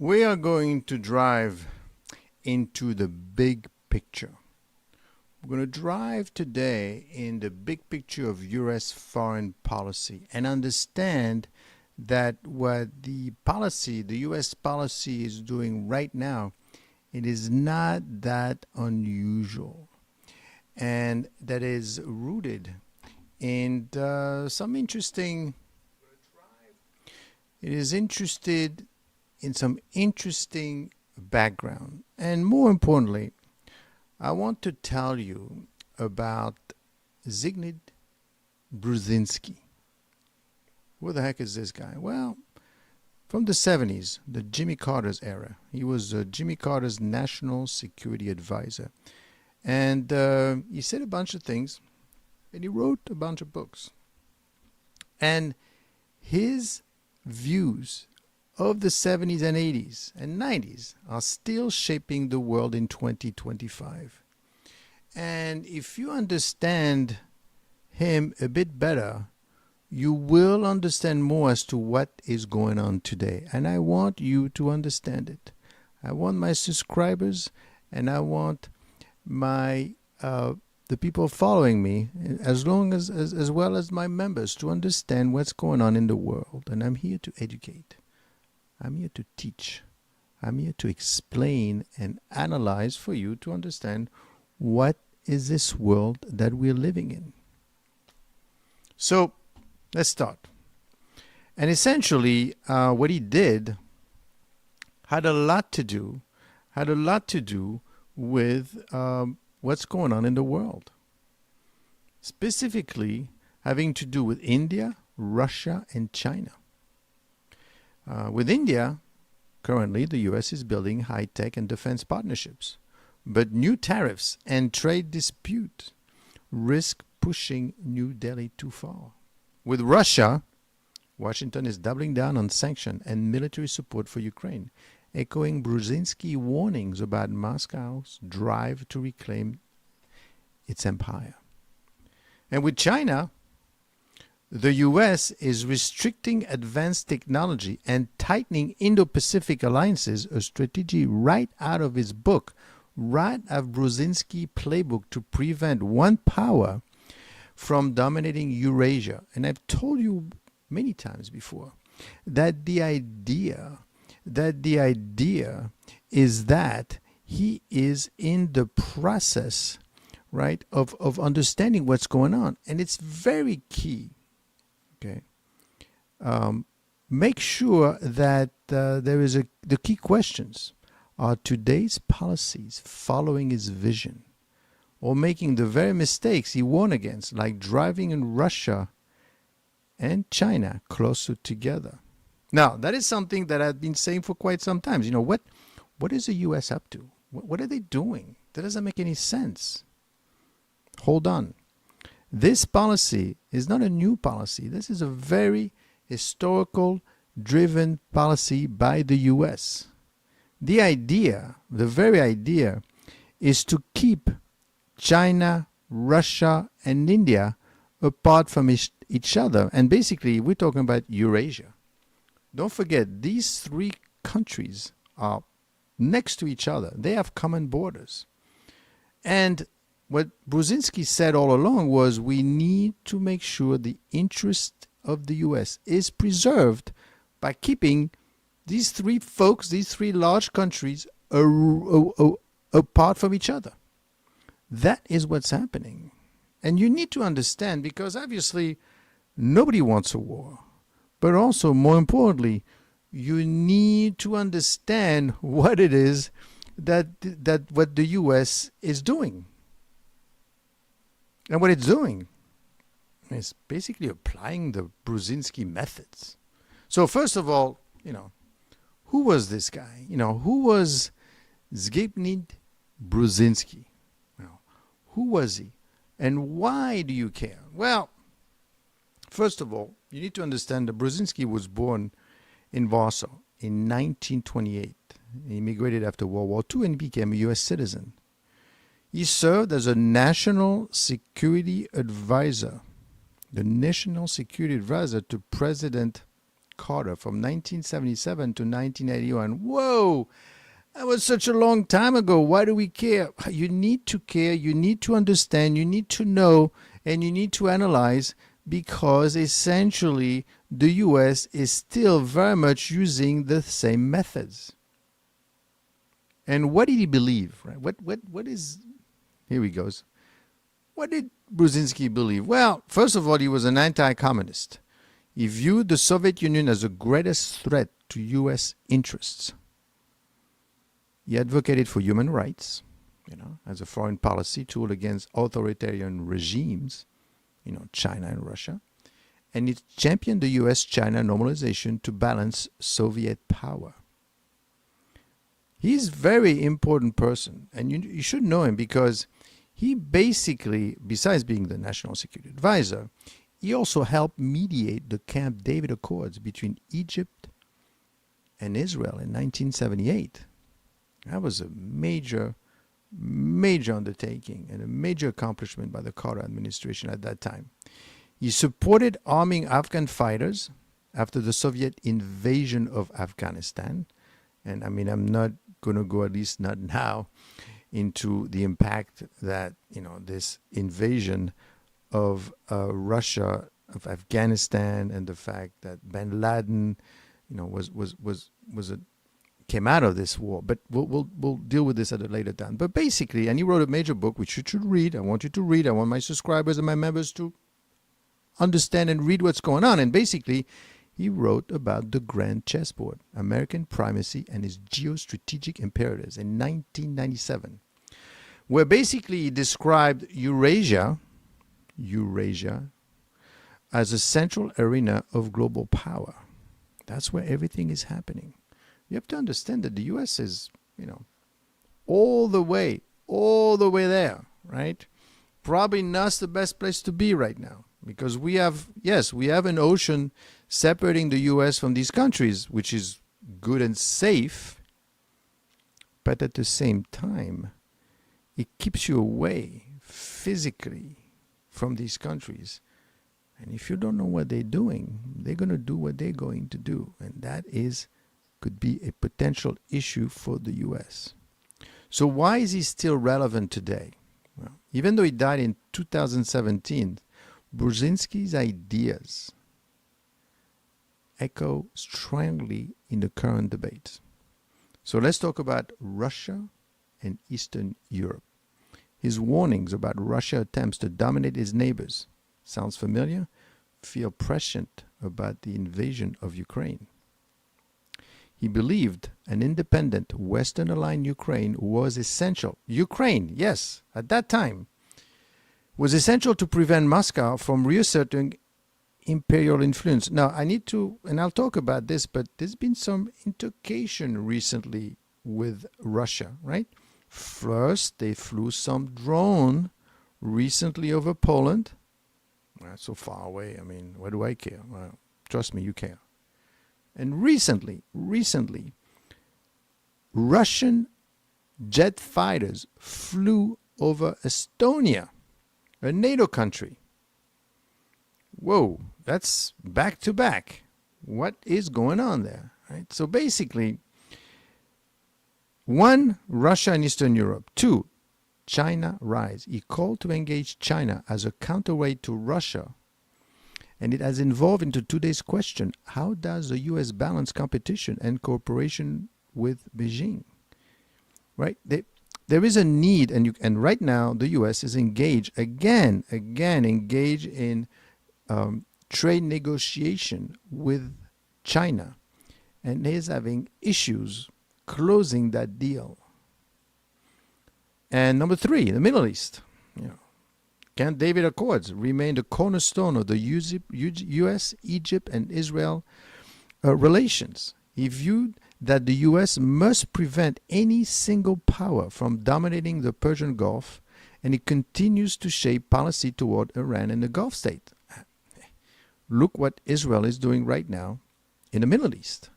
We are going to drive into the big picture. We're going to drive today in the big picture of U.S. foreign policy and understand that what the U.S. policy is doing right now, it is not that unusual. And that is rooted in some interesting, it is interested in some interesting background. And more importantly, I want to tell you about Zbigniew Brzezinski. Who the heck is this guy? Well, from the 70s, the Jimmy Carter's era. He was Jimmy Carter's national security advisor. And he said a bunch of things, and he wrote a bunch of books. And his views of the 70s and 80s and 90s are still shaping the world in 2025. And if you understand him a bit better, you will understand more as to what is going on today. And I want you to understand it. I want my subscribers and I want my the people following me, as well as my members, to understand what's going on in the world. And I'm here to educate. I'm here to teach. I'm here to explain and analyze for you to understand what is this world that we're living in. So let's start. And essentially, what he did had a lot to do with what's going on in the world. Specifically, having to do with India, Russia, and China. With India, currently the U.S. is building high-tech and defense partnerships. But new tariffs and trade dispute risk pushing New Delhi too far. With Russia, Washington is doubling down on sanctions and military support for Ukraine, echoing Brzezinski warnings about Moscow's drive to reclaim its empire. And with China, the U.S. is restricting advanced technology and tightening Indo-Pacific alliances, a strategy right out of his book, right out of Brzezinski's playbook to prevent one power from dominating Eurasia. And I've told you many times before that the idea is that he is in the process, right, of understanding what's going on. And it's very key. Okay. Make sure that there is the key questions. Are today's policies following his vision or making the very mistakes he warned against, like driving in Russia and China closer together? Now, that is something that I've been saying for quite some time. You know, what is the U.S. up to? What are they doing? That doesn't make any sense. Hold on. This policy is not a new policy. This is a very historical driven policy by the U.S. The very idea, is to keep China, Russia, and India apart from each other. And basically, we're talking about Eurasia. Don't forget, these three countries are next to each other. They have common borders. And what Brzezinski said all along was we need to make sure the interest of the U.S. is preserved by keeping these three large countries apart from each other. That is what's happening. And you need to understand, because obviously nobody wants a war. But also, more importantly, you need to understand what it is that what the U.S. is doing. And what it's doing is basically applying the Brzezinski methods. So first of all, who was this guy? Who was Zbigniew Brzezinski? Who was he? And why do you care? Well, first of all, you need to understand that Brzezinski was born in Warsaw in 1928. He immigrated after World War II and became a U.S. citizen. He served as a national security advisor, the national security advisor to President Carter from 1977 to 1981. Whoa! That was such a long time ago. Why do we care? You need to care, you need to understand, you need to know, and you need to analyze, because essentially the US is still very much using the same methods. And what did he believe? Right? What is... Here he goes. What did Brzezinski believe? Well, first of all, he was an anti-communist. He viewed the Soviet Union as the greatest threat to US interests. He advocated for human rights, as a foreign policy tool against authoritarian regimes, China and Russia. And he championed the US-China normalization to balance Soviet power. He's a very important person, and you should know him, because he basically, besides being the National Security Advisor, he also helped mediate the Camp David Accords between Egypt and Israel in 1978. That was a major, major undertaking and a major accomplishment by the Carter administration at that time. He supported arming Afghan fighters after the Soviet invasion of Afghanistan. And I'm not going to go, at least not now, into the impact that this invasion of Russia, of Afghanistan, and the fact that bin Laden came out of this war. But we'll deal with this at a later time. But basically, and he wrote a major book which you should read. I want you to read. I want my subscribers and my members to understand and read what's going on. And basically, he wrote about the Grand Chessboard, American Primacy and its Geostrategic Imperatives in 1997, where basically he described Eurasia as a central arena of global power. That's where everything is happening. You have to understand that the U.S. is, all the way there, right? Probably not the best place to be right now, because we have an ocean separating the U.S. from these countries, which is good and safe, but at the same time, it keeps you away physically from these countries. And if you don't know what they're doing, they're going to do what they're going to do. And that could be a potential issue for the U.S. So why is he still relevant today? Well, even though he died in 2017, Brzezinski's ideas echo strongly in the current debate. So let's talk about Russia and Eastern Europe. His warnings about Russia's attempts to dominate his neighbors, sounds familiar? Feel prescient about the invasion of Ukraine. He believed an independent Western-aligned Ukraine was essential. Ukraine, yes, at that time, was essential to prevent Moscow from reasserting imperial influence. Now, I need to, and I'll talk about this, but there's been some intoxication recently with Russia, right? First, they flew some drone recently over Poland. Not so far away. What do I care? Well, trust me, you care. And recently, Russian jet fighters flew over Estonia, a NATO country. Whoa, that's back to back. What is going on there? Right? So basically, 1, Russia and Eastern Europe. 2, China rise. He called to engage China as a counterweight to Russia. And it has evolved into today's question: how does the U.S. balance competition and cooperation with Beijing? Right? There is a need, and right now the U.S. is engaged engaged in trade negotiation with China, and is having issues closing that deal. And number 3, the Middle East. Camp David Accords remained a cornerstone of the U.S., Egypt, and Israel relations. He viewed that the U.S. must prevent any single power from dominating the Persian Gulf, and it continues to shape policy toward Iran and the Gulf state. Look what Israel is doing right now in the Middle East.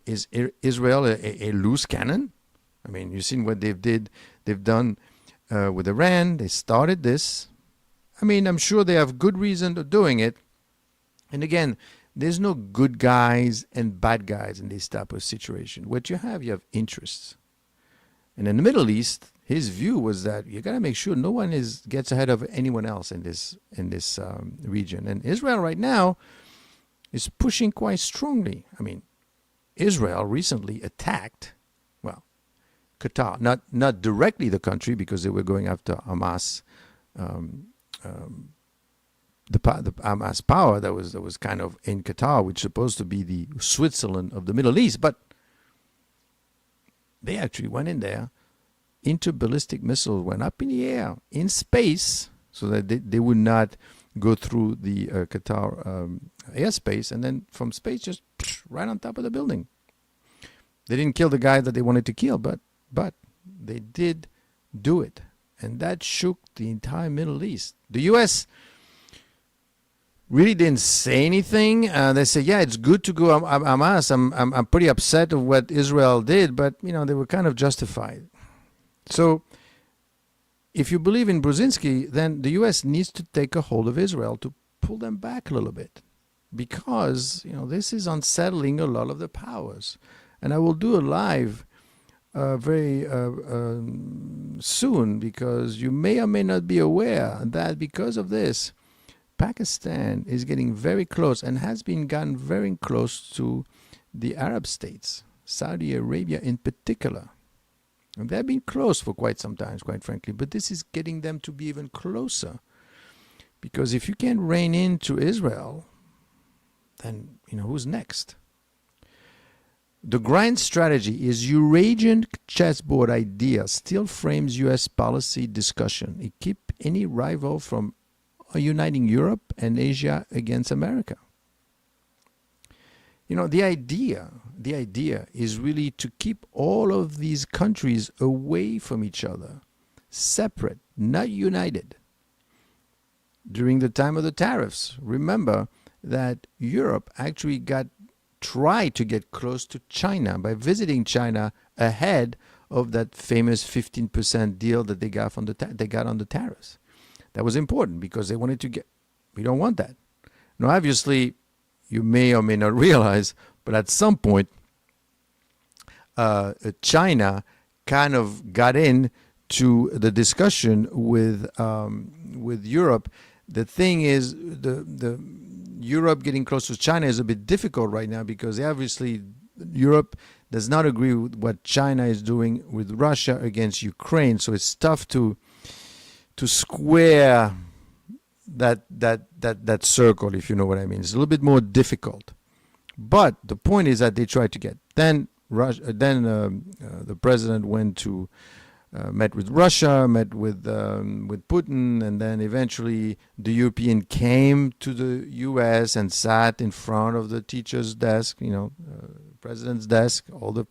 Is Israel a loose cannon? You've seen what they've done with Iran. They started this. I'm sure they have good reason for doing it. And again, There's no good guys and bad guys in this type of situation. What you have interests. And in the Middle East, his view was that you got to make sure no one gets ahead of anyone else in this region. And Israel right now is pushing quite strongly. I mean, Israel recently attacked, well, Qatar, not directly the country because they were going after Hamas, the Hamas power that was kind of in Qatar, which is supposed to be the Switzerland of the Middle East, but they actually went in there. Interballistic missiles went up in the air, in space, so that they would not go through the Qatar airspace, and then from space just right on top of the building. They didn't kill the guy that they wanted to kill, but they did do it, and that shook the entire Middle East. The U.S. really didn't say anything. They say, yeah, it's good to go Hamas. I'm pretty upset of what Israel did, but they were kind of justified. So if you believe in Brzezinski, then the U.S. needs to take a hold of Israel to pull them back a little bit, because this is unsettling a lot of the powers. And I will do a live very soon, because you may or may not be aware that because of this, Pakistan is getting very close and has been gotten very close to the Arab states, Saudi Arabia in particular. And they've been close for quite some time, quite frankly, but this is getting them to be even closer. Because if you can't rein into Israel, then who's next? The grand strategy is Eurasian chessboard idea still frames U.S. policy discussion. It keeps any rival from uniting Europe and Asia against America. The idea is really to keep all of these countries away from each other, separate, not united. During the time of the tariffs, remember that Europe actually tried to get close to China by visiting China ahead of that famous 15% deal that they got on the tariffs. That was important because they wanted to we don't want that. Now, obviously, you may or may not realize, but at some point, China kind of got into the discussion with Europe. The thing is, the Europe getting close to China is a bit difficult right now, because obviously Europe does not agree with what China is doing with Russia against Ukraine. So it's tough to square that circle, if you know what I mean. It's a little bit more difficult. But the point is that they tried to get. Then the president went to met with Russia, met with Putin, and then eventually the European came to the U.S. and sat in front of the teacher's desk, president's desk, all the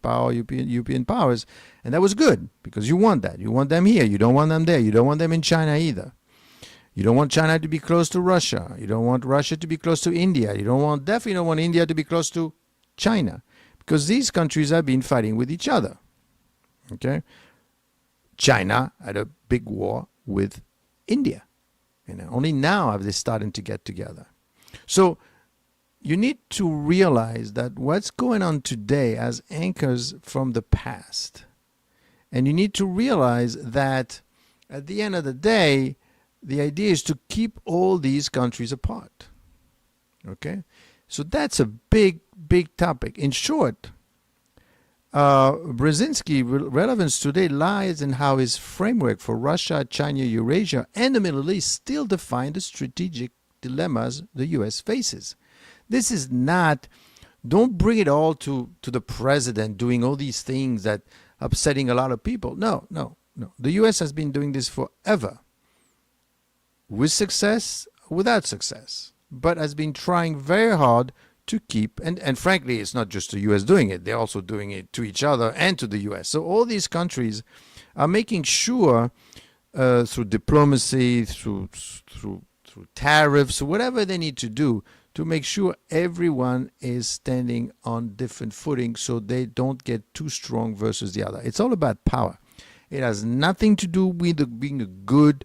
European powers, and that was good, because you want that. You want them here. You don't want them there. You don't want them in China either. You don't want China to be close to Russia. You don't want Russia to be close to India. You definitely don't want India to be close to China, because these countries have been fighting with each other. Okay. China had a big war with India. Only now are they starting to get together. So you need to realize that what's going on today has anchors from the past. And you need to realize that at the end of the day, the idea is to keep all these countries apart. Okay? So that's a big, big topic. In short, Brzezinski relevance today lies in how his framework for Russia, China, Eurasia, and the Middle East still define the strategic dilemmas the U.S. faces. This is not, don't bring it all to the president doing all these things that upsetting a lot of people. No. The U.S. has been doing this forever, with success, without success, but has been trying very hard to keep, and frankly, it's not just the U.S. doing it, they're also doing it to each other and to the U.S. So all these countries are making sure through diplomacy, through tariffs, whatever they need to do, to make sure everyone is standing on different footing so they don't get too strong versus the other. It's all about power. It has nothing to do with being a good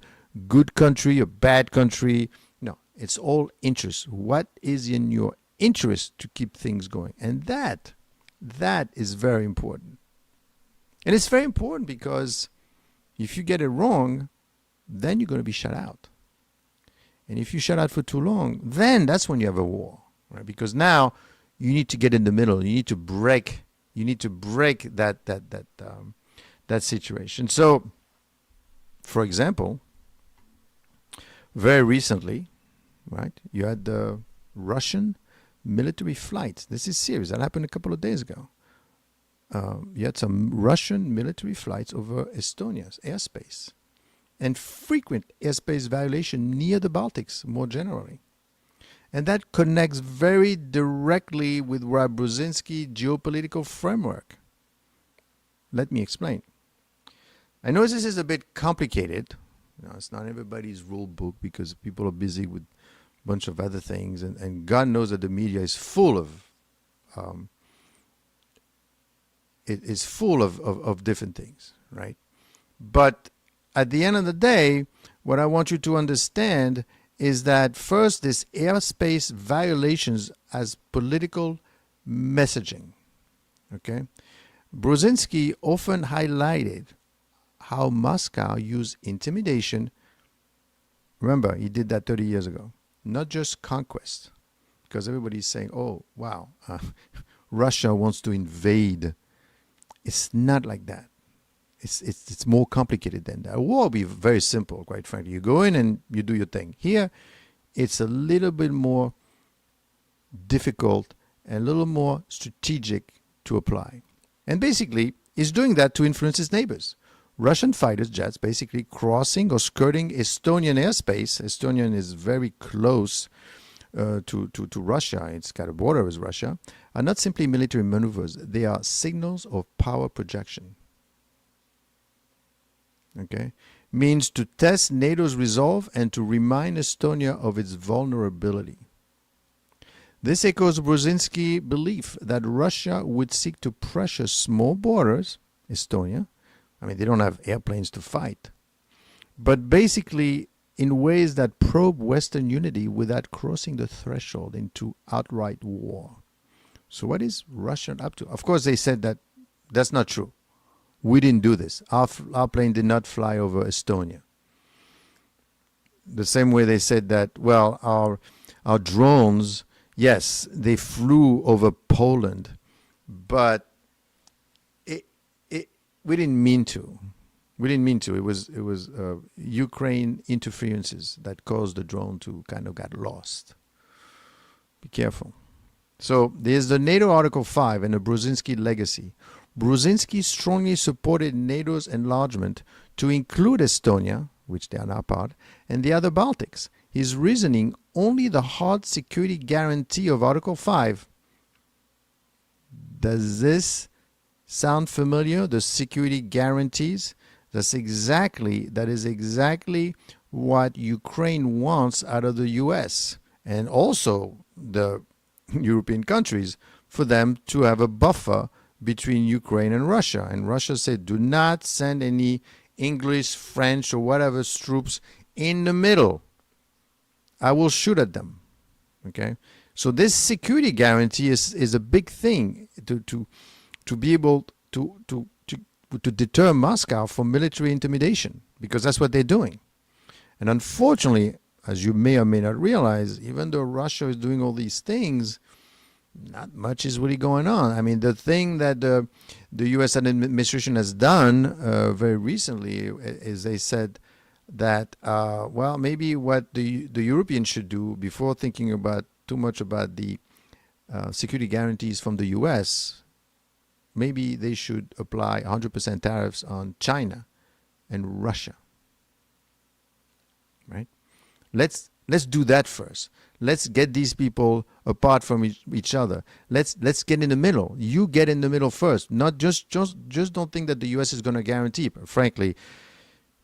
country, a bad country. No, it's all interest. What is in your interest to keep things going. And that is very important. And it's very important because if you get it wrong, then you're going to be shut out. And if you shut out for too long, then that's when you have a war, right? Because now you need to get in the middle. You need to break. You need to break that situation. So, for example, very recently, right, you had the Russian military flights. This is serious. That happened a couple of days ago. You had some Russian military flights over Estonia's airspace and frequent airspace violation near the Baltics more generally. And that connects very directly with Brzezinski geopolitical framework. Let me explain. I know this is a bit complicated. It's not everybody's rule book because people are busy with a bunch of other things, and God knows that the media is full of different things, right? But at the end of the day, what I want you to understand is that first, this airspace violations as political messaging, okay? Brzezinski often highlighted how Moscow used intimidation. Remember, he did that 30 years ago. Not just conquest, because everybody's saying, oh, wow, Russia wants to invade. It's not like that. It's more complicated than that. A war will be very simple, quite frankly. You go in and you do your thing. Here, it's a little bit more difficult and a little more strategic to apply. And basically, he's doing that to influence his neighbors. Russian fighter jets basically crossing or skirting Estonian airspace. Estonian is very close to Russia. It's got a border with Russia. Are not simply military maneuvers. They are signals of power projection. Okay, means to test NATO's resolve and to remind Estonia of its vulnerability. This echoes Brzezinski's belief that Russia would seek to pressure small borders, Estonia. I mean, they don't have airplanes to fight, but basically in ways that probe Western unity without crossing the threshold into outright war. So what is Russia up to? Of course, they said that that's not true. We didn't do this. Our plane did not fly over Estonia. The same way they said that, well, our drones, yes, they flew over Poland, but we didn't mean to. We didn't mean to. It was Ukraine interferences that caused the drone to kind of get lost. Be careful. So there's the NATO Article 5 and the Brzezinski legacy. Brzezinski strongly supported NATO's enlargement to include Estonia, which they are now part, and the other Baltics. His reasoning, only the hard security guarantee of Article 5. Does this sound familiar? The security guarantees? That is exactly what Ukraine wants out of the US and also the European countries, for them to have a buffer between Ukraine and Russia. And Russia said, do not send any English, French, or whatever troops in the middle. I will shoot at them. Okay? So this security guarantee is a big thing to be able to deter Moscow from military intimidation, because that's what they're doing. And unfortunately, as you may or may not realize, even though Russia is doing all these things, not much is really going on. I mean, the thing that the U.S. administration has done very recently is they said that, well, maybe what the Europeans should do before thinking about too much about the security guarantees from the U.S., maybe they should apply 100% tariffs on China and Russia. Right? Let's do that first. Let's get these people apart from each other. Let's get in the middle. You get in the middle first. Not just don't think that the U.S. is going to guarantee. But frankly,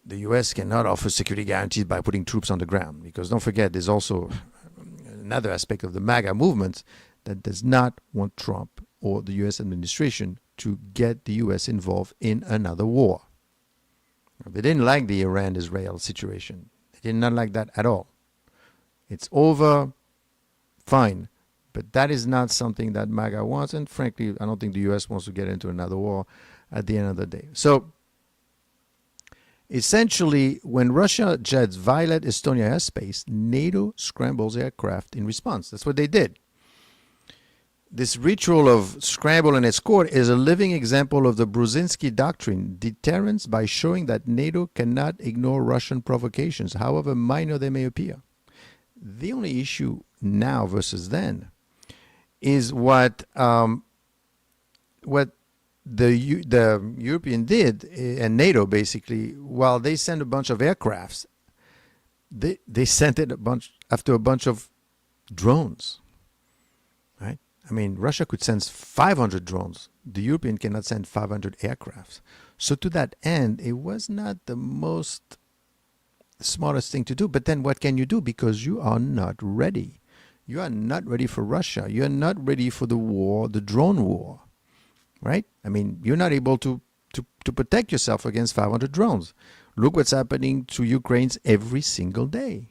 the U.S. cannot offer security guarantees by putting troops on the ground, because don't forget, there's also another aspect of the MAGA movement that does not want Trump or the U.S. administration to get the U.S. involved in another war. They didn't like the Iran-Israel situation. They did not like that at all. It's over. Fine. But that is not something that MAGA wants, and frankly, I don't think the U.S. wants to get into another war at the end of the day. So essentially, when Russia jets violate Estonia airspace, NATO scrambles aircraft in response. That's what they did. This ritual of scramble and escort is a living example of the Brzezinski doctrine, deterrence by showing that NATO cannot ignore Russian provocations, however minor they may appear. The only issue now versus then is what the European did, and NATO basically, while they sent a bunch of aircrafts, they sent it after a bunch of drones, right? I mean, Russia could send 500 drones. The European cannot send 500 aircrafts. So to that end, it was not the most smartest thing to do. But then what can you do? Because you are not ready. You are not ready for Russia. You are not ready for the war, the drone war, right? I mean, you're not able to protect yourself against 500 drones. Look what's happening to Ukrainians every single day,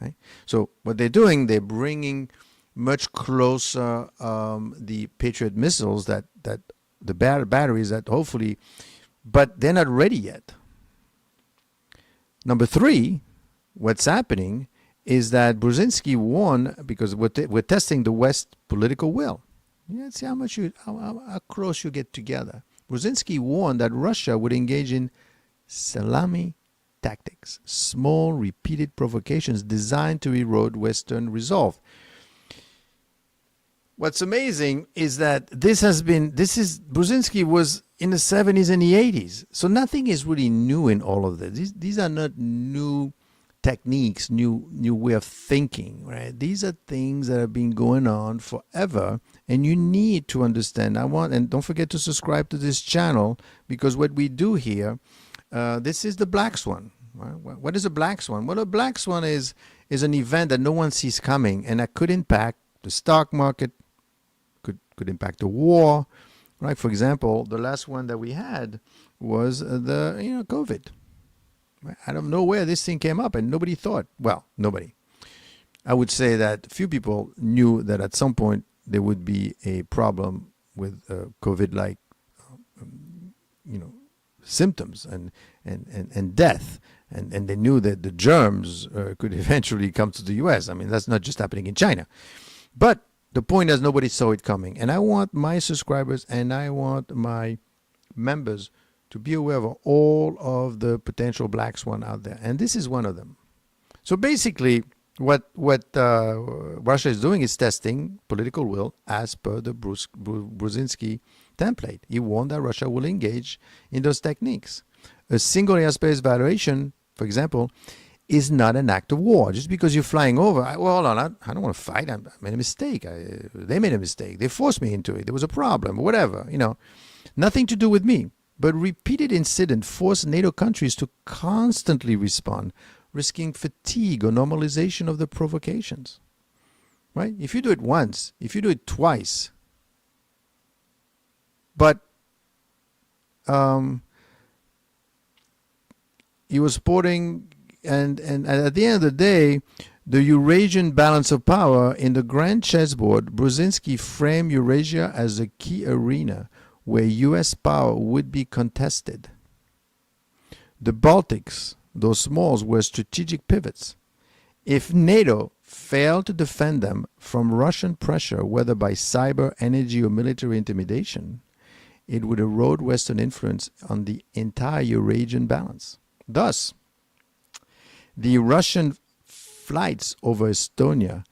right? So what they're doing, they're bringing much closer the Patriot missiles, that the batteries that hopefully, but they're not ready yet. Number three, what's happening is that Brzezinski won because we're testing the West political will. Let's see how close you get together. Brzezinski warned that Russia would engage in Salami tactics, small repeated provocations designed to erode Western resolve. What's amazing is that Brzezinski was in the 70s and the 80s. So nothing is really new in all of this. These are not new techniques, new way of thinking, right? These are things that have been going on forever, and you need to understand. And don't forget to subscribe to this channel, because what we do here, this is the black swan. Right? What is a black swan? Well, a black swan is an event that no one sees coming, and that could impact the stock market, could impact the war, right? For example, the last one that we had was the COVID. Right? Out of nowhere, this thing came up, and nobody thought. Well, nobody. I would say that few people knew that at some point there would be a problem with COVID-like, symptoms and death, and they knew that the germs could eventually come to the U.S. I mean, that's not just happening in China, but the point is nobody saw it coming. And I want my subscribers and I want my members to be aware of all of the potential black swan out there. And this is one of them. So basically, what Russia is doing is testing political will as per the Brzezinski template. He warned that Russia will engage in those techniques. A single airspace violation, for example, is not an act of war. Just because you're flying over, hold on, I don't want to fight. I made a mistake. They made a mistake. They forced me into it. There was a problem, whatever. Nothing to do with me. But repeated incident force NATO countries to constantly respond, risking fatigue or normalization of the provocations. Right? If you do it once, if you do it twice, but he was sporting, and at the end of the day, the Eurasian balance of power in the grand chessboard, Brzezinski framed Eurasia as a key arena where U.S. power would be contested. The Baltics, though small, were strategic pivots. If NATO failed to defend them from Russian pressure, whether by cyber, energy, or military intimidation, it would erode Western influence on the entire Eurasian balance. Thus, the Russian flights over Estonia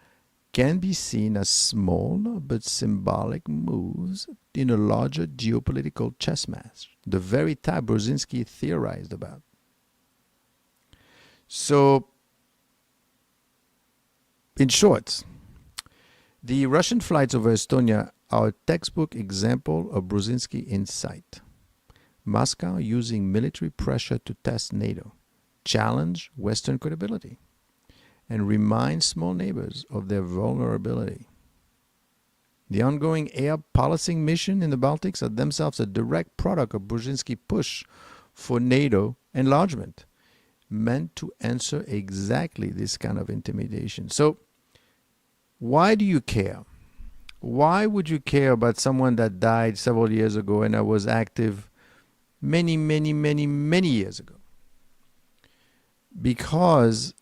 can be seen as small but symbolic moves in a larger geopolitical chess match, the very type Brzezinski theorized about. So, in short, the Russian flights over Estonia are a textbook example of Brzezinski insight. Moscow using military pressure to test NATO, challenge Western credibility, and remind small neighbors of their vulnerability. The ongoing air policing mission in the Baltics are themselves a direct product of Brzezinski's push for NATO enlargement, meant to answer exactly this kind of intimidation. So Why do you care? Why would you care about someone that died several years ago and that was active many, many, many, many years ago? Because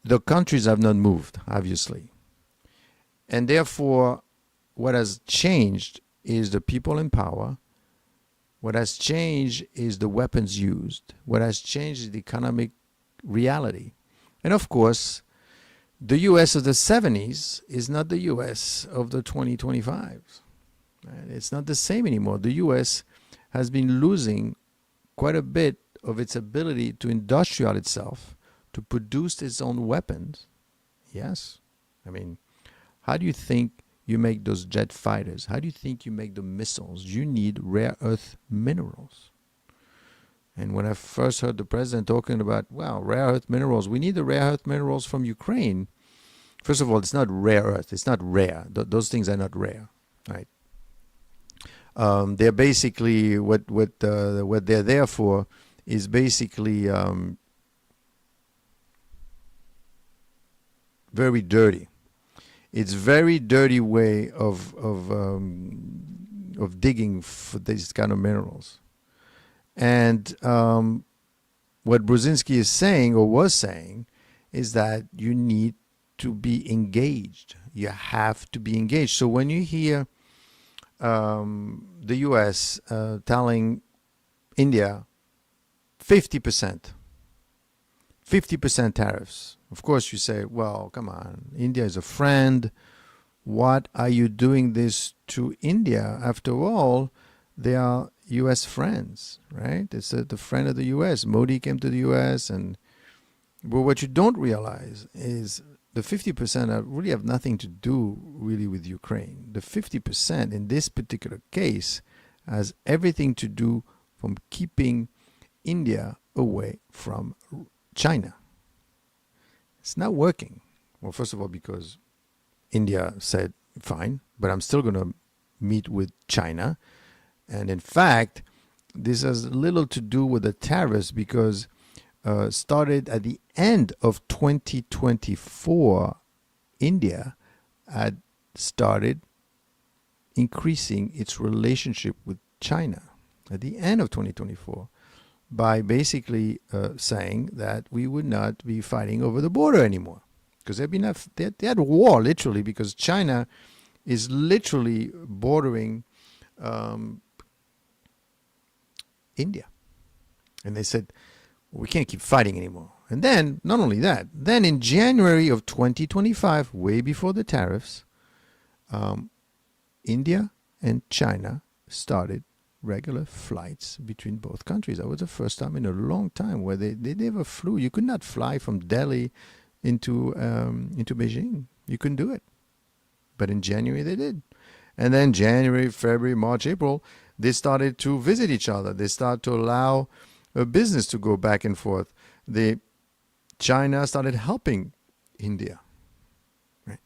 the countries have not moved, obviously. And therefore, what has changed is the people in power. What has changed is the weapons used. What has changed is the economic reality. And of course, the US of the 70s is not the US of the 2025s. Right? It's not the same anymore. The US has been losing quite a bit of its ability to industrialize itself, to produce its own weapons. Yes. I mean, how do you think you make those jet fighters? How do you think you make the missiles? You need rare earth minerals. And when I first heard the president talking about, well, rare earth minerals, we need the rare earth minerals from Ukraine. First of all, it's not rare earth. It's not rare. Those things are not rare, right? They're basically what they're there for is basically very dirty. It's very dirty way of digging for these kind of minerals. And what Brzezinski is saying or was saying is that you need to be engaged. You have to be engaged. So when you hear the U.S. Telling India 50% tariffs, of course you say, well, come on, India is a friend. What are you doing this to India? After all, they are U.S. friends, right? It's the friend of the U.S. Modi came to the U.S. But what you don't realize is the 50% really have nothing to do really with Ukraine. The 50% in this particular case has everything to do from keeping India away from China. It's not working. Well, first of all, because India said, fine, but I'm still going to meet with China. And in fact, this has little to do with the tariffs because started at the end of 2024, India had started increasing its relationship with China at the end of 2024 by basically saying that we would not be fighting over the border anymore. Because they had war literally because China is literally bordering India. And they said, we can't keep fighting anymore. And then, not only that, then in January of 2025, way before the tariffs, India and China started regular flights between both countries. That was the first time in a long time where they never flew. You could not fly from Delhi into Beijing. You couldn't do it. But in January they did. And then January, February, March, April, they started to visit each other. They started to allow a business to go back and forth. China started helping India. Right?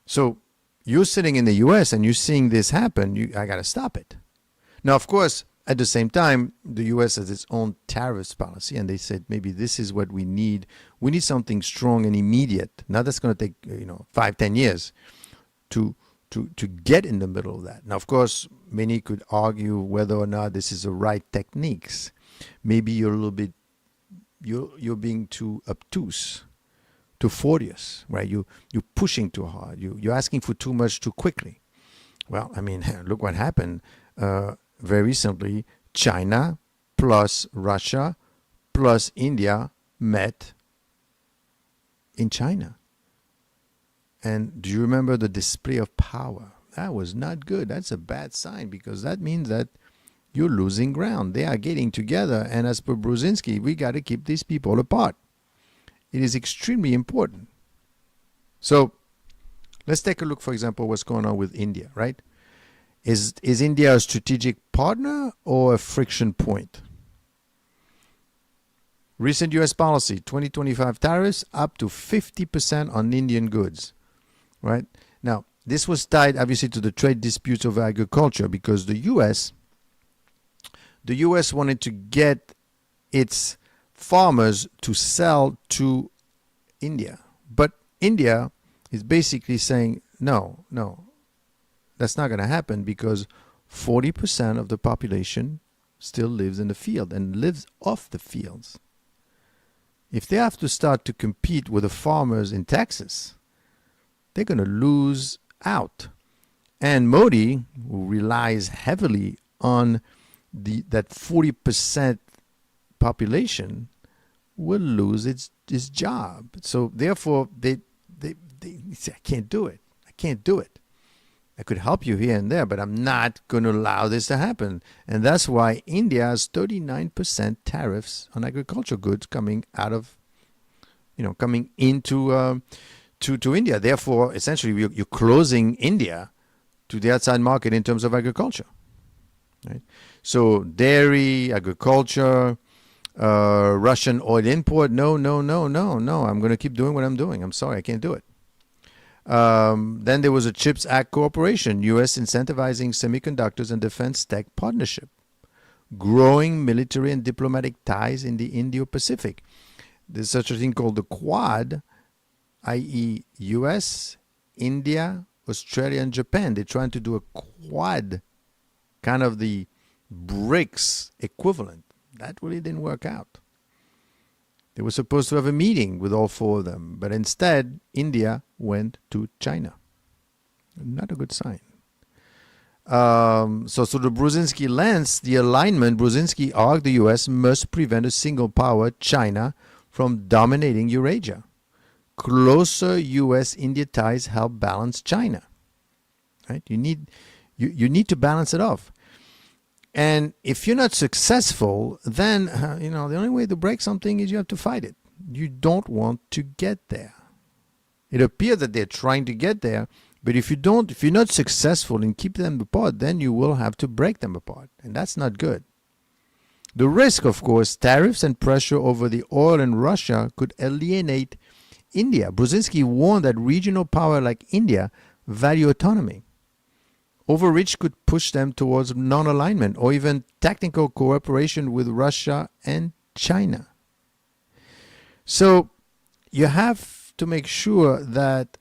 So you're sitting in the U.S. and you're seeing this happen. I got to stop it. Now, of course, at the same time, the U.S. has its own tariffs policy, and they said maybe this is what we need. We need something strong and immediate. Now that's going to take 5-10 years to get in the middle of that. Now, of course, many could argue whether or not this is the right techniques. Maybe you're a little bit, you're being too obtuse, too fortious, right? You're pushing too hard. You're asking for too much too quickly. Well, I mean, look what happened. Very recently, China plus Russia plus India met in China. And do you remember the display of power? That was not good. That's a bad sign because that means that you're losing ground. They are getting together. And as per Brzezinski, we got to keep these people apart. It is extremely important. So let's take a look, for example, what's going on with India, right? Is India a strategic partner or a friction point? Recent U.S. policy, 2025 tariffs up to 50% on Indian goods, right? Now, this was tied obviously to the trade disputes over agriculture because the U.S. wanted to get its farmers to sell to India. But India is basically saying, no, no, that's not going to happen because 40% of the population still lives in the field and lives off the fields. If they have to start to compete with the farmers in Texas, they're going to lose out. And Modi, who relies heavily on that 40% population, will lose its job. So therefore, they say, I can't do it. I can't do it. I could help you here and there, but I'm not going to allow this to happen. And that's why India has 39% tariffs on agricultural goods coming out of, coming into to India. Therefore, essentially, you're closing India to the outside market in terms of agriculture. Right? So dairy, agriculture, Russian oil import, no. I'm going to keep doing what I'm doing. I'm sorry, I can't do it. Then there was a CHIPS Act cooperation, U.S. incentivizing semiconductors and defense tech partnership, growing military and diplomatic ties in the Indo-Pacific. There's such a thing called the Quad, i.e. U.S., India, Australia, and Japan. They're trying to do a Quad, kind of the BRICS equivalent. That really didn't work out. They were supposed to have a meeting with all four of them, but instead, India went to China. Not a good sign. So the Brzezinski lens, the alignment, Brzezinski argued the U.S. must prevent a single power, China, from dominating Eurasia. Closer U.S.-India ties help balance China. Right? You need to balance it off. And if you're not successful, then, the only way to break something is you have to fight it. You don't want to get there. It appears that they're trying to get there, but if you're not successful in keeping them apart, then you will have to break them apart. And that's not good. The risk, of course, tariffs and pressure over the oil in Russia could alienate India. Brzezinski warned that regional power like India value autonomy. Overreach could push them towards non-alignment or even technical cooperation with Russia and China. So you have to make sure that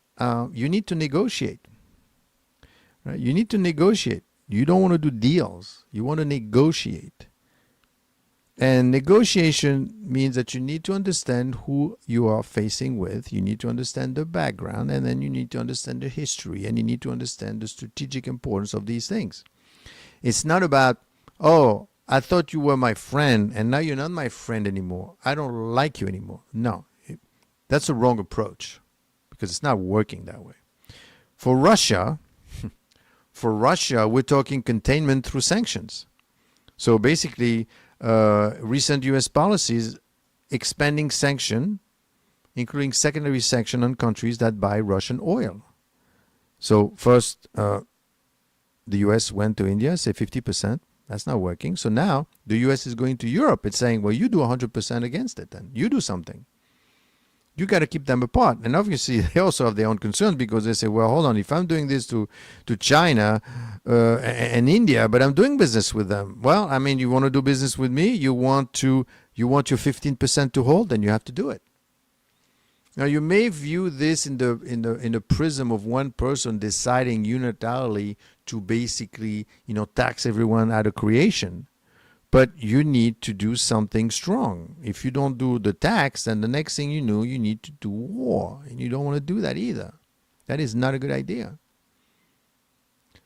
you need to negotiate. Right? You need to negotiate. You don't want to do deals. You want to negotiate. And negotiation means that you need to understand who you are facing with. You need to understand the background, and then you need to understand the history, and you need to understand the strategic importance of these things. It's not about, oh, I thought you were my friend, and now you're not my friend anymore. I don't like you anymore. No, that's a wrong approach because it's not working that way. For Russia, we're talking containment through sanctions. So basically, recent U.S. policies expanding sanction, including secondary sanction on countries that buy Russian oil. So first, the U.S. went to India, say 50%. That's not working. So now the U.S. is going to Europe. It's saying, well, you do 100% against it then. You do something. You got to keep them apart. And obviously, they also have their own concerns because they say, well, hold on, if I'm doing this to China and India, but I'm doing business with them. Well, I mean, you want to do business with me? You want your 15% to hold? Then you have to do it. Now, you may view this in the prism of one person deciding unilaterally to basically, tax everyone out of creation. But you need to do something strong. If you don't do the tax, then the next thing you know, you need to do war. And you don't want to do that either. That is not a good idea.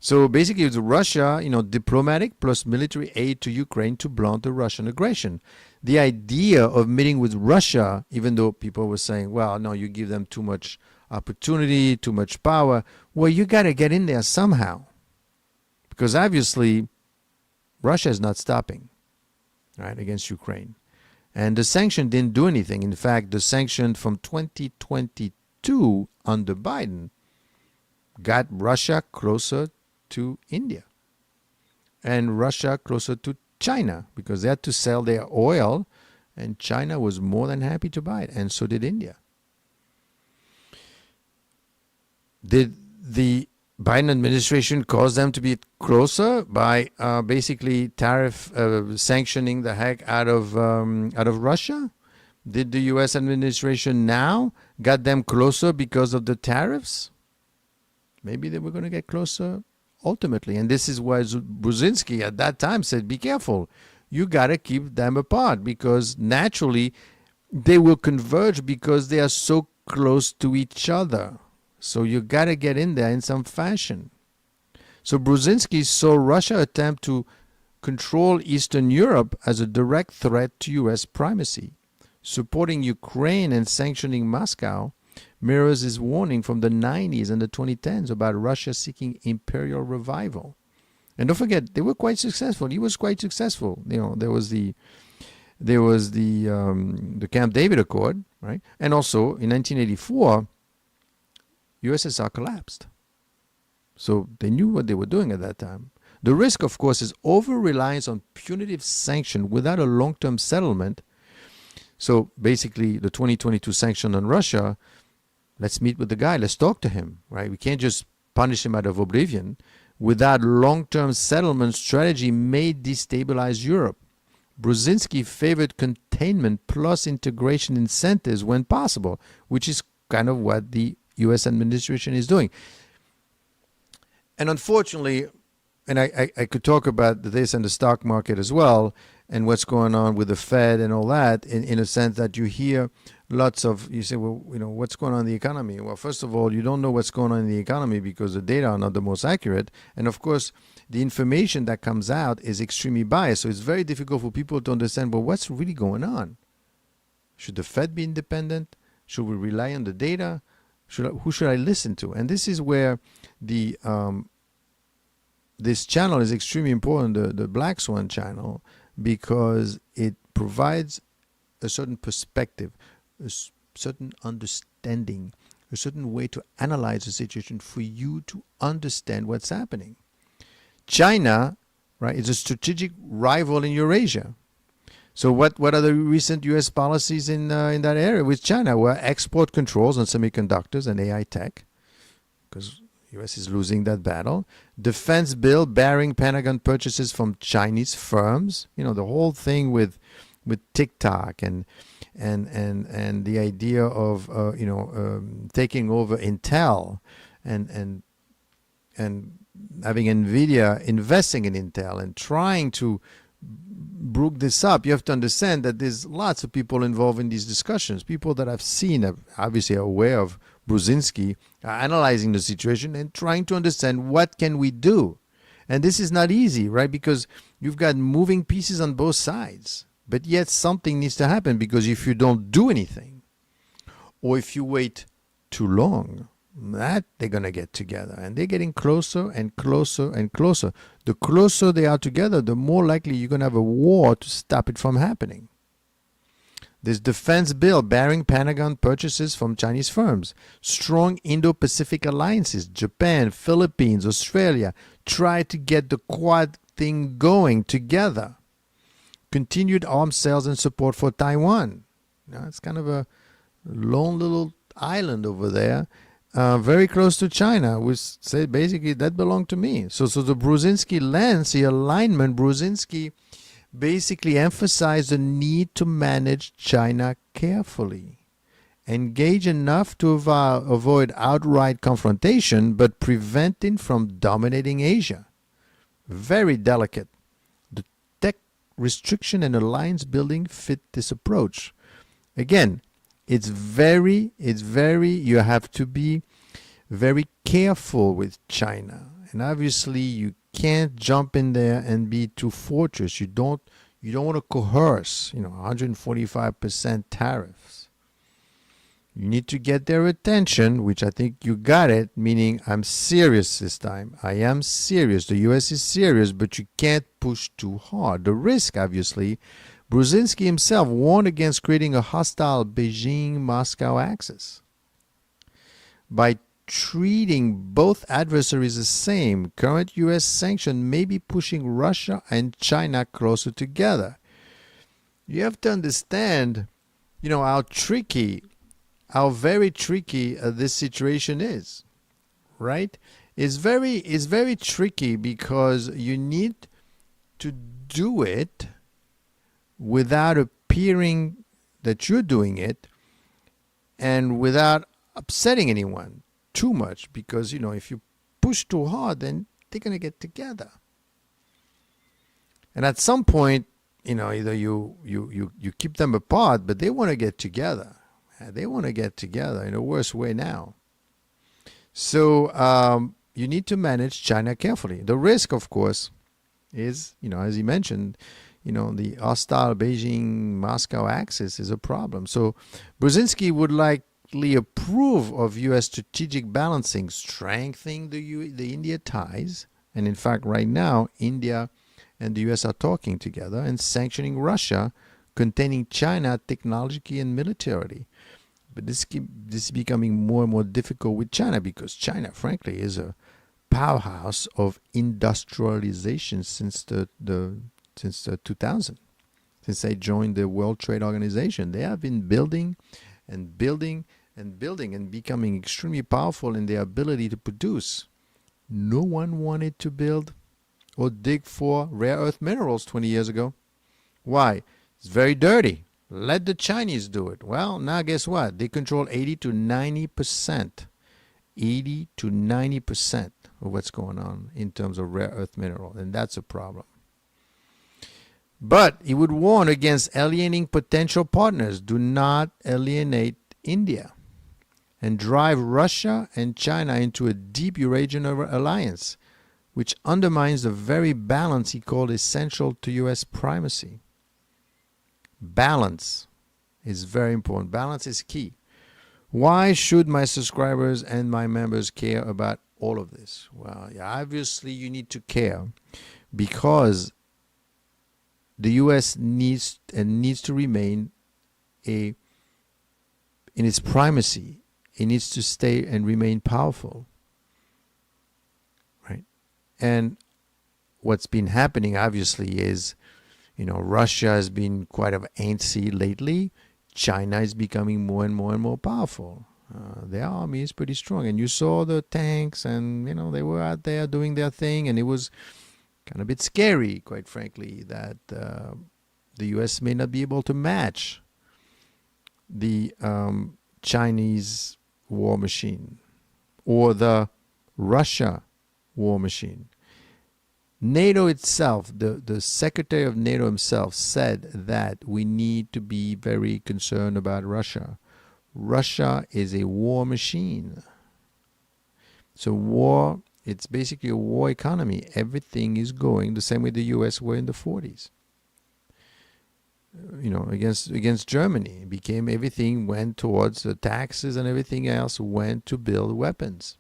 So basically, it's Russia, diplomatic plus military aid to Ukraine to blunt the Russian aggression. The idea of meeting with Russia, even though people were saying, well, no, you give them too much opportunity, too much power. Well, you got to get in there somehow. Because obviously, Russia is not stopping. Right, against Ukraine. And the sanction didn't do anything. In fact, the sanction from 2022 under Biden got Russia closer to India and Russia closer to China because they had to sell their oil and China was more than happy to buy it, and so did India. Did the Biden administration caused them to be closer by basically tariff sanctioning the heck out of Russia? Did the U.S. administration now got them closer because of the tariffs? Maybe they were going to get closer ultimately. And this is why Brzezinski at that time said, be careful. You got to keep them apart because naturally they will converge because they are so close to each other. So you got to get in there in some fashion. So Brzezinski saw Russia attempt to control Eastern Europe as a direct threat to U.S. primacy. Supporting Ukraine and sanctioning Moscow mirrors his warning from the 90s and the 2010s about Russia seeking imperial revival. And don't forget, they were quite successful. He was quite successful. You know, there was the Camp David Accord, right? And also in 1984, USSR collapsed. So they knew what they were doing at that time. The risk, of course, is over-reliance on punitive sanction without a long-term settlement. So basically, the 2022 sanction on Russia, let's meet with the guy, let's talk to him, right? We can't just punish him out of oblivion. Without long-term settlement, strategy may destabilize Europe. Brzezinski favored containment plus integration incentives when possible, which is kind of what the U.S. administration is doing. And unfortunately, and I could talk about this and the stock market as well, and what's going on with the Fed and all that, in a sense that you hear lots of, you say, well, you know, what's going on in the economy? Well, first of all, you don't know what's going on in the economy because the data are not the most accurate. And of course, the information that comes out is extremely biased. So it's very difficult for people to understand, well, what's really going on? Should the Fed be independent? Should we rely on the data? Who should I listen to? And this is where the this channel is extremely important, the Black Swan channel, because it provides a certain perspective, a certain understanding, a certain way to analyze the situation for you to understand what's happening. China, right, is a strategic rival in Eurasia. So what are the recent U.S. policies in that area with China? Well, export controls on semiconductors and AI tech, because U.S. is losing that battle. Defense bill barring Pentagon purchases from Chinese firms. You know, the whole thing with TikTok and the idea of taking over Intel and having NVIDIA investing in Intel and trying to broke this up. You have to understand that there's lots of people involved in these discussions. People that I've seen, obviously are aware of Brzezinski, are analyzing the situation and trying to understand what can we do. And this is not easy, right? Because you've got moving pieces on both sides. But yet something needs to happen, because if you don't do anything, or if you wait too long, that they're going to get together, and they're getting closer and closer and closer. The closer they are together, the more likely you're going to have a war to stop it from happening. This defense bill barring Pentagon purchases from Chinese firms. Strong Indo-Pacific alliances. Japan, Philippines, Australia try to get the Quad thing going together. Continued arms sales and support for Taiwan. Now, it's kind of a lone little island over there. Very close to China, which say basically that belonged to me. So the Brzezinski lens, the alignment, Brzezinski basically emphasized the need to manage China carefully. Engage enough to avoid outright confrontation, but preventing from dominating Asia. Very delicate. The tech restriction and alliance building fit this approach. Again, you have to be very careful with China. And obviously you can't jump in there and be too fortress. You don't want to coerce, 145% tariffs. You need to get their attention, which I think you got it, meaning I'm serious this time. I am serious. The US is serious, but you can't push too hard. The risk, obviously, Brzezinski himself warned against creating a hostile Beijing-Moscow axis. By treating both adversaries the same, current U.S. sanctions may be pushing Russia and China closer together. You have to understand, how very tricky this situation is, right? It's very tricky because you need to do it without appearing that you're doing it, and without upsetting anyone too much, because if you push too hard, then they're going to get together. And at some point, either you keep them apart, but they want to get together. They want to get together in a worse way now. So you need to manage China carefully. The risk, of course, is, as he mentioned, the hostile Beijing-Moscow axis is a problem. So Brzezinski would likely approve of U.S. strategic balancing, strengthening the India ties. And in fact, right now, India and the U.S. are talking together and sanctioning Russia, containing China technologically and militarily. But this is becoming more and more difficult with China, because China, frankly, is a powerhouse of industrialization since the 2000. Since they joined the World Trade Organization, they have been building and building and building and becoming extremely powerful in their ability to produce. No one wanted to build or dig for rare earth minerals 20 years ago. Why? It's very dirty. Let the Chinese do it. Well, now guess what? They control 80 to 90%. 80 to 90% of what's going on in terms of rare earth mineral, and that's a problem. But he would warn against alienating potential partners. Do not alienate India and drive Russia and China into a deep Eurasian alliance, which undermines the very balance he called essential to U.S. primacy. Balance is very important. Balance is key. Why should my subscribers and my members care about all of this? Well, obviously you need to care because the U.S. needs to remain in its primacy. It needs to stay and remain powerful. And what's been happening, obviously, is, Russia has been quite antsy lately. China is becoming more and more and more powerful. Their army is pretty strong. And you saw the tanks, and, they were out there doing their thing. And it was kind of a bit scary, quite frankly, that the U.S. may not be able to match the Chinese war machine or the Russia war machine. NATO itself, the Secretary of NATO himself said that we need to be very concerned about Russia. Russia is a war machine. So war, it's basically a war economy. Everything is going the same way the U.S. were in the 40s. Against Germany. Everything went towards the taxes, and everything else went to build weapons.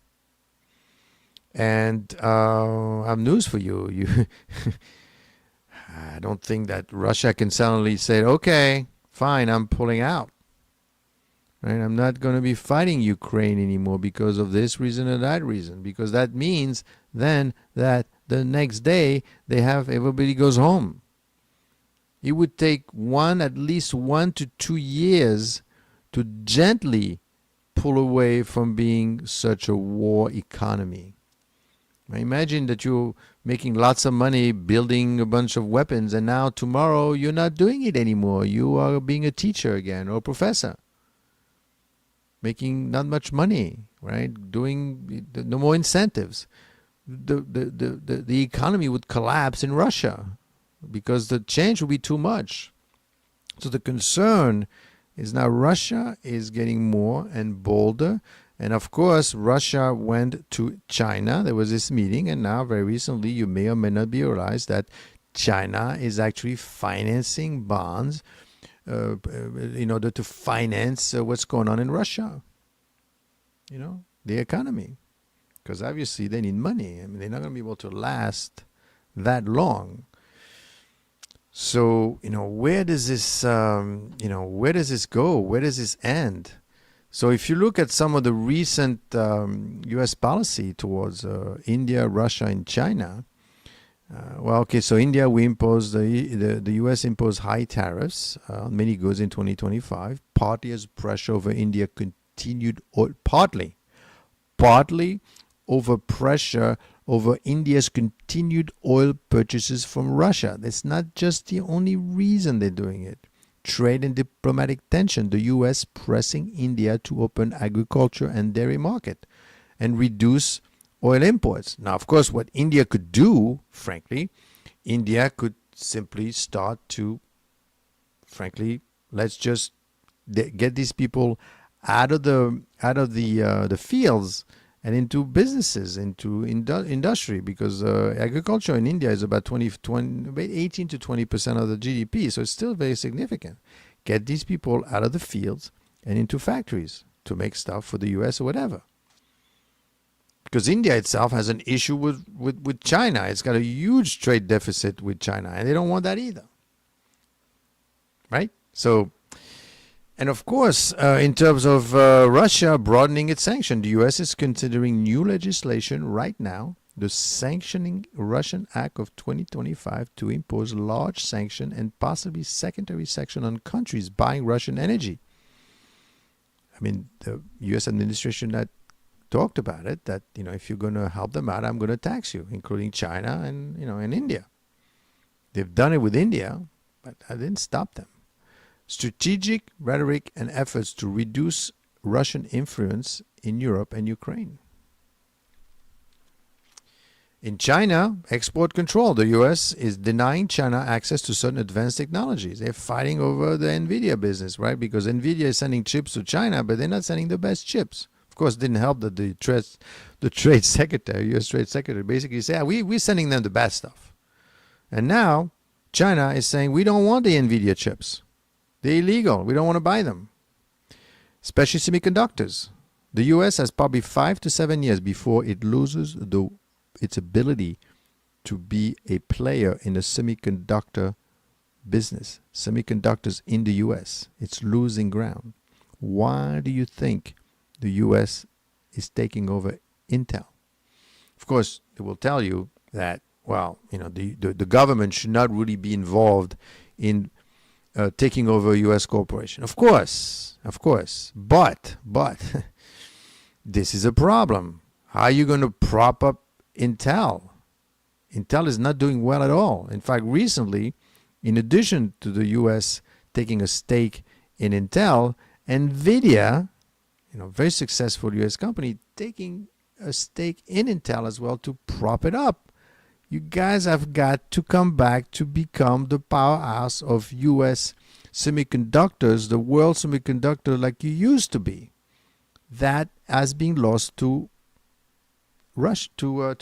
And I have news for you. I don't think that Russia can suddenly say, okay, fine, I'm pulling out. Right? I'm not going to be fighting Ukraine anymore because of this reason or that reason. Because that means then that the next day everybody goes home. It would take at least 1 to 2 years to gently pull away from being such a war economy. Imagine that you're making lots of money building a bunch of weapons, and now tomorrow you're not doing it anymore. You are being a teacher again or a professor, making not much money, right? Doing no more incentives. The economy would collapse in Russia because the change will be too much. So the concern is now Russia is getting more and bolder. And of course, Russia went to China. There was this meeting, and now very recently, you may or may not be realized that China is actually financing bonds in order to finance what's going on in Russia. The economy. Because obviously they need money. They're not going to be able to last that long. So, where does this, where does this go? Where does this end? So if you look at some of the recent U.S. policy towards India, Russia, and China, so India, we imposed, the U.S. imposed high tariffs on many goods in 2025, partly as pressure over India continued, partly over pressure over India's continued oil purchases from Russia. That's not just the only reason they're doing it. trade and diplomatic tension, the U.S. pressing India to open agriculture and dairy market and reduce oil imports. Now, of course, what India could do, frankly, India could simply start to, frankly, let's just get these people out of the fields and into businesses, into industry, because agriculture in India is about 18 to 20% of the GDP, so it's still very significant. Get these people out of the fields and into factories to make stuff for the U.S. or whatever. Because India itself has an issue with China. It's got a huge trade deficit with China, and they don't want that either. Right? So, and of course, in terms of Russia broadening its sanction, the U.S. is considering new legislation right now, the Sanctioning Russian Act of 2025, to impose large sanction and possibly secondary sanction on countries buying Russian energy. I mean, the U.S. administration that talked about it, that, if you're going to help them out, I'm going to tax you, including China and, and India. They've done it with India, but I didn't stop them. Strategic rhetoric and efforts to reduce Russian influence in Europe and Ukraine. In China, export control. The U.S. is denying China access to certain advanced technologies. They're fighting over the NVIDIA business, right? Because NVIDIA is sending chips to China, but they're not sending the best chips. Of course, it didn't help that the trade secretary, U.S. trade secretary, basically said, we're sending them the bad stuff. And now China is saying, we don't want the NVIDIA chips. They're illegal. We don't want to buy them. Especially semiconductors. The U.S. has probably 5 to 7 years before it loses its ability to be a player in the semiconductor business. Semiconductors in the U.S. It's losing ground. Why do you think the U.S. is taking over Intel? Of course, they will tell you that, the government should not really be involved in taking over a U.S. corporation. Of course. But this is a problem. How are you going to prop up Intel? Intel is not doing well at all. In fact, recently, in addition to the U.S. taking a stake in Intel, NVIDIA, very successful U.S. company, taking a stake in Intel as well to prop it up. You guys have got to come back to become the powerhouse of U.S. semiconductors, the world semiconductor like you used to be. That has been lost to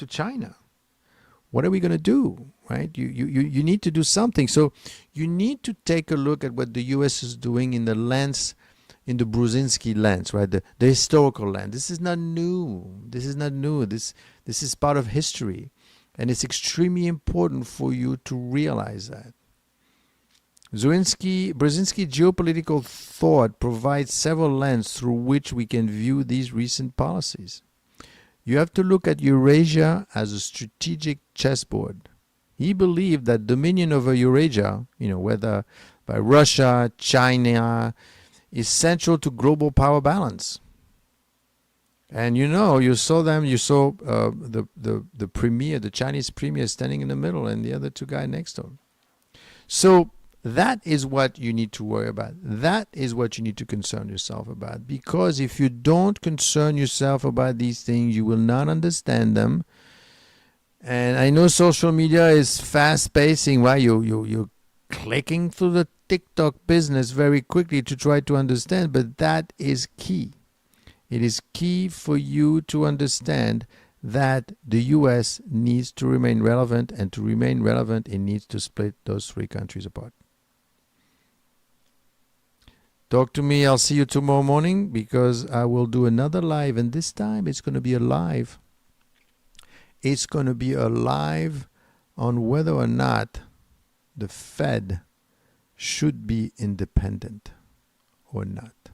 China. What are we going to do, right? You need to do something. So you need to take a look at what the U.S. is doing in the Brzezinski lens, right? The historical lens. This is not new. This is part of history. And it's extremely important for you to realize that. Brzezinski geopolitical thought provides several lenses through which we can view these recent policies. You have to look at Eurasia as a strategic chessboard. He believed that dominion over Eurasia, whether by Russia, China, is central to global power balance. And you saw the premier, the Chinese premier, standing in the middle and the other two guys next to him. So that is what you need to worry about. That is what you need to concern yourself about. Because if you don't concern yourself about these things, you will not understand them. And I know social media is fast-pacing, right? You're clicking through the TikTok business very quickly to try to understand, but that is key. It is key for you to understand that the U.S. needs to remain relevant, and to remain relevant, it needs to split those three countries apart. Talk to me. I'll see you tomorrow morning, because I will do another live, and this time it's going to be a live. It's going to be a live on whether or not the Fed should be independent or not.